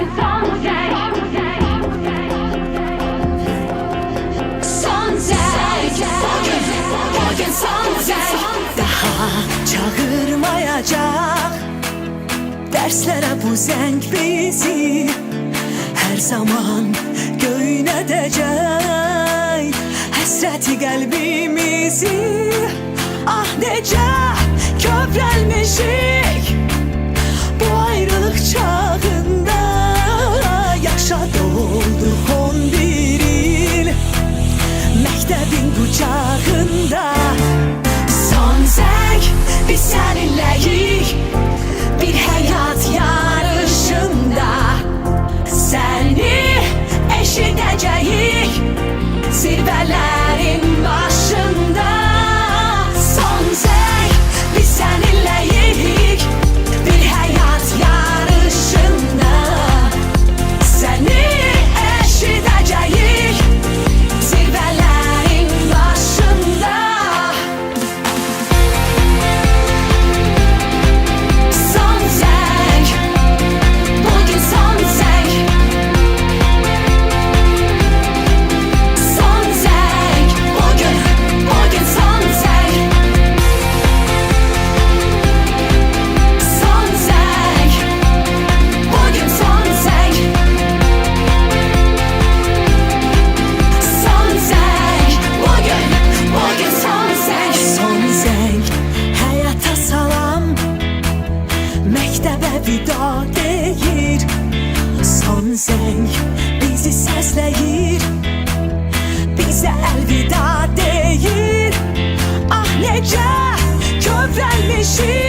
bugün son zevk. Son zevk. Bugün son zevk. Daha çağırmayacak derslere bu zəng bizi her zaman göynədəcək həsrəti qəlbimizi. Ah necə kövrəlmişik bu ayrılıq çağında, yaşa dolduq 11 il məktəbin qucağında. Son zəng biz səninləyik bir həyat yarışında, səni eşidəcəyik zirvələrin başında. Son zəng biz səninləyik bir həyat yarışında, səni eşidəcəyik zirvələrin başında. Son zəng, bugün son zəng. Son zəng, bugün son zəng. Son zəng, bugün son zəng. Son zəng, bugün son zəng. Son zəng, həyata salam, məktəbə vida deyir. Son zəng bizi səsləyir, bizə əlvida deyir. Ah necə kövrəlmişik